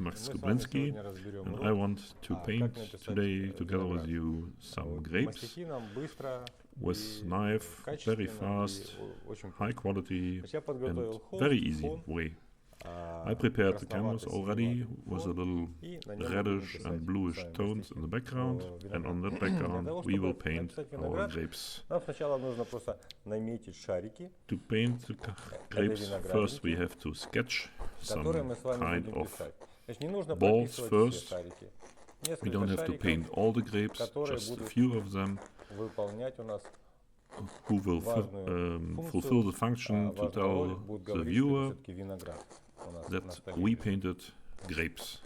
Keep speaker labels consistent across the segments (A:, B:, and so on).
A: Max Skoblinsky, and I want to paint today together with you some grapes with knife, very fast, high quality and very easy way. I prepared the canvas already with a little reddish and bluish tones in the background, and on that background we will paint our grapes. To paint the grapes, first we have to sketch some kind of balls first. We don't have to paint all the grapes, just a few of them who will fulfill the function to tell the viewer that we painted grapes.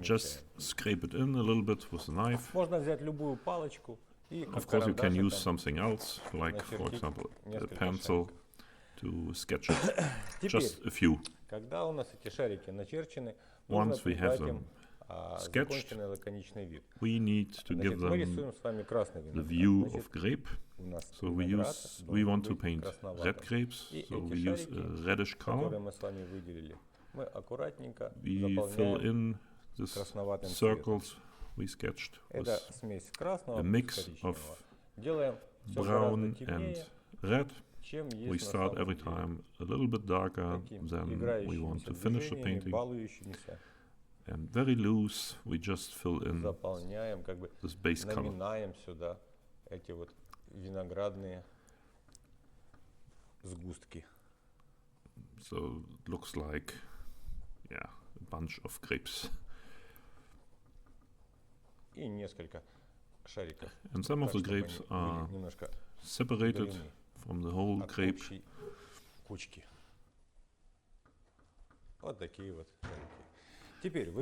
A: Just scrape it in a little bit with a knife. Of course, you can use something else, like for example a pencil, to sketch it. Just a few. Once we have them sketched, we need to give them the view of grape. So we want to paint red grapes, so we use a reddish color. We fill in these circles we sketched with a mix of brown and red. We start every time a little bit darker than we want to finish the painting. And very loose, we just fill in this base color. So it looks like, a bunch of grapes. And some of the grapes are separated from the whole grape.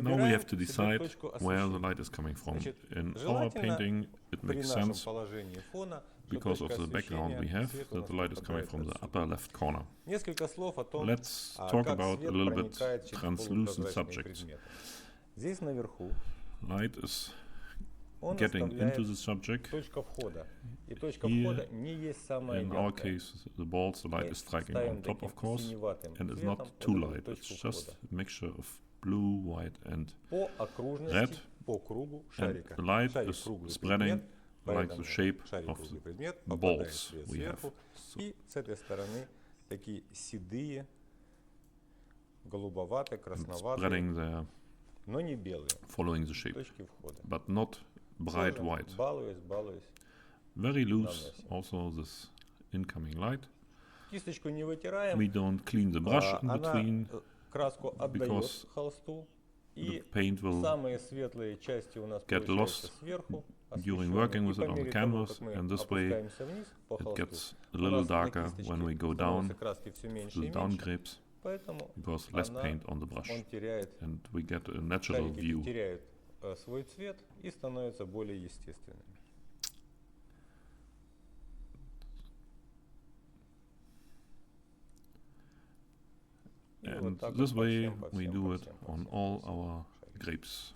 A: Now we have to decide where the light is coming from. In our painting it makes sense because of the background we have that the light is coming from the upper left corner. Let's talk about a little bit translucent subjects. Light is getting into the subject. Here, in our case, the balls, the light is striking on top, of course, and it's not too light. It's just a mixture of blue, white, and red, and the light is spreading like the shape of the balls we have. So it's spreading there, following the shape, but not bright white. Very loose also this incoming light. We don't clean the brush in between because the paint will get lost during working with it on the canvas, and this way it gets a little darker when we go down the down grapes because less paint on the brush, and we get a natural view. And this way we do it on all our grapes.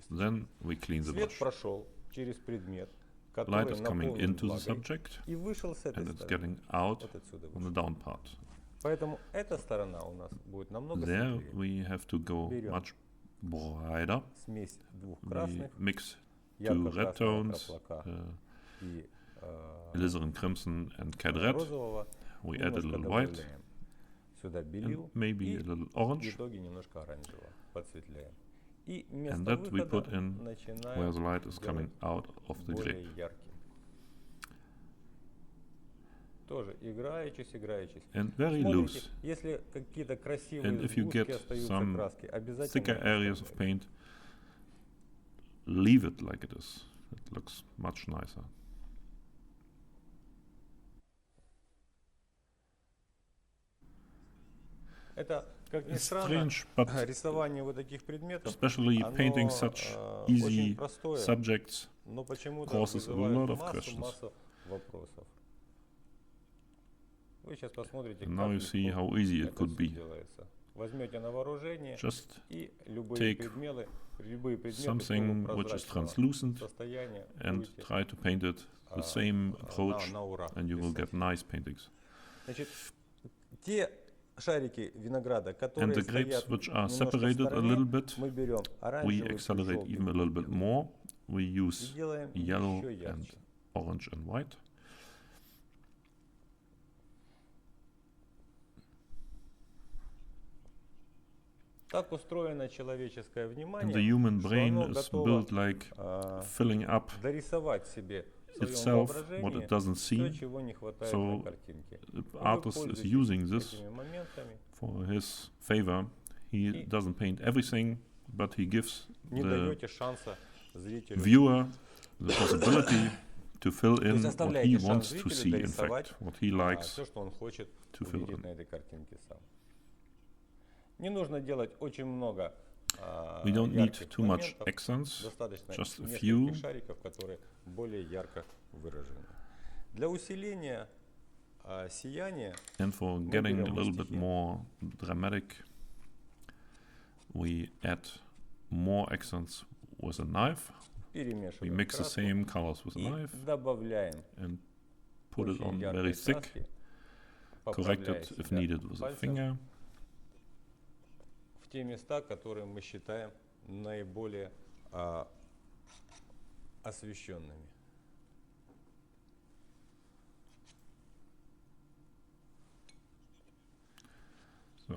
A: Then we clean the brush. Light is coming into the subject and it's getting out on the down part. There we have to go much brighter. We mix two red tones, alizarin crimson and cad red. We add a little white and maybe a little orange, and that we put in where the light is coming out of the grape. And very loose. And if you get some thicker areas of paint, leave it like it is. It looks much nicer. It's strange, but especially painting such easy subjects causes a lot of questions. And now you see how easy it could be. Just take something which is translucent and try to paint it the same approach, and you will get nice paintings. And the grapes which are separated a little bit, we accelerate even a little bit more. We use yellow and orange and white. And the human brain is built like filling up itself what it doesn't see. So the artist is using this for his favor. He doesn't paint everything, but he gives the viewer the possibility to fill in what he wants to see, in fact, what he likes to fill in. We don't need too much accents, just a few. And for getting a little bit more dramatic, we add more accents with a knife. We mix the same colors with a knife and put it on very thick, correct it if needed with a finger.
B: Те места, которые мы считаем наиболее освещенными.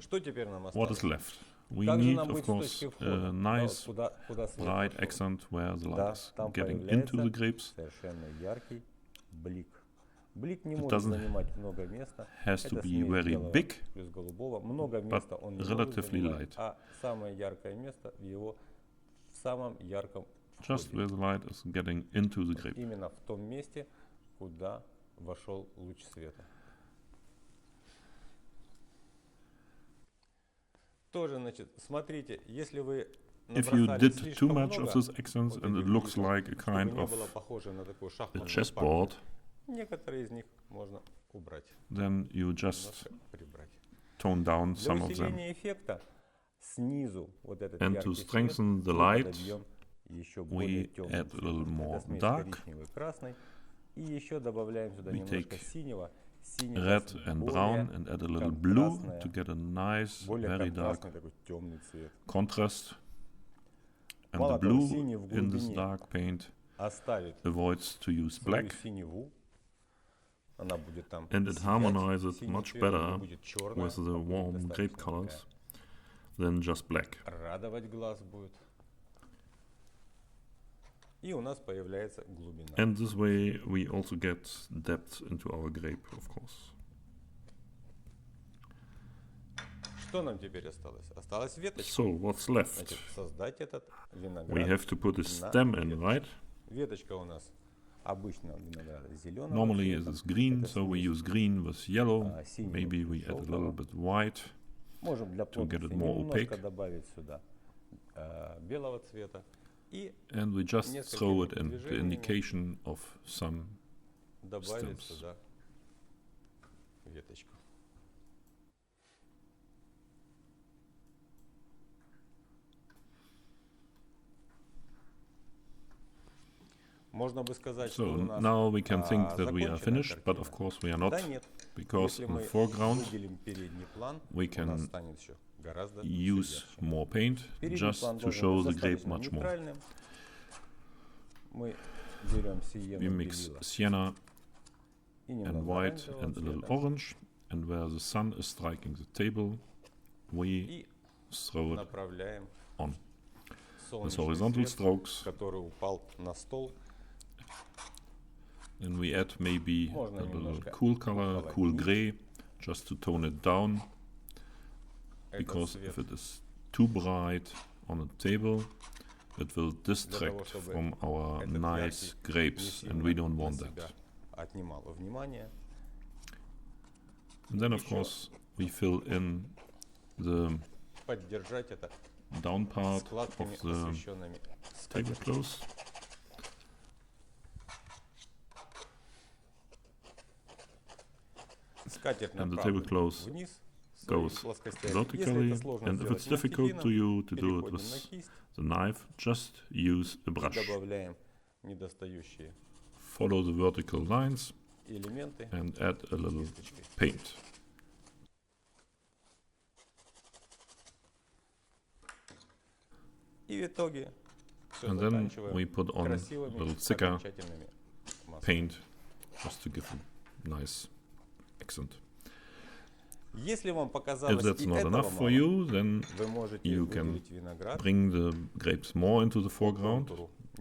B: Что теперь нам осталось?
A: What is left? We need, of course, a nice bright accent where the light is getting into the grapes. It doesn't has to be very big, but relatively light. Just where the light is getting into the grape. If you did too much of these accents and it looks like a kind of a chessboard, then you just tone down some of them. And to strengthen the light, we add a little more dark. We take red and brown and add a little blue to get a nice, very dark contrast. And the blue in this dark paint avoids to use black. And it harmonizes much better with the warm grape colors than just black. And this way we also get depth into our grape, of course. So what's left? We have to put a stem in, right? Normally it is green, so we use green with yellow. Maybe we add a little bit white to get it more opaque. And we just throw it in the indication of some stems. So now we can think that we are finished, but of course we are not, because in the foreground we can use more paint just to show the grape much more. We mix sienna and white and a little orange, and where the sun is striking the table, we throw it on. With horizontal strokes. And we add maybe a little cool color, cool gray, just to tone it down. Because if it is too bright on a table, it will distract from our nice grapes, and we don't want that. And then, of course, we fill in the down part of the tablecloth. And the tablecloth goes vertically, and if it's difficult to you to do it with the knife, just use a brush. Follow the vertical lines and add a little paint. And then we put on a little thicker paint just to give a nice accent. If that's not enough for you, then you can bring the grapes more into the foreground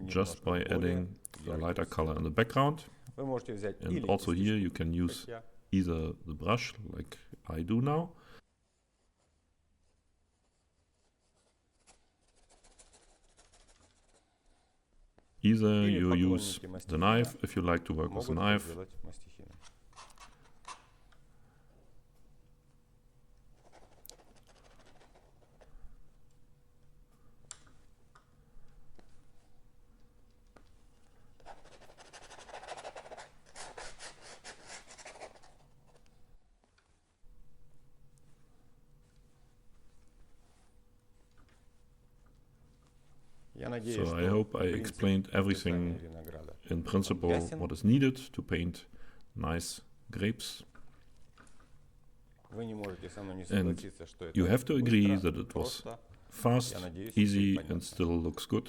A: just by adding a lighter color in the background. And also here you can use either the brush, like I do now, either you use the knife if you like to work with a knife. So I hope I explained everything in principle, what is needed to paint nice grapes. And you have to agree that it was fast, easy, and still looks good.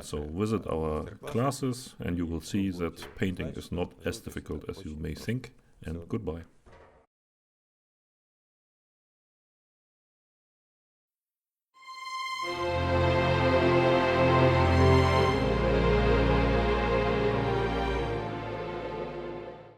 A: So visit our classes and you will see that painting is not as difficult as you may think. And goodbye.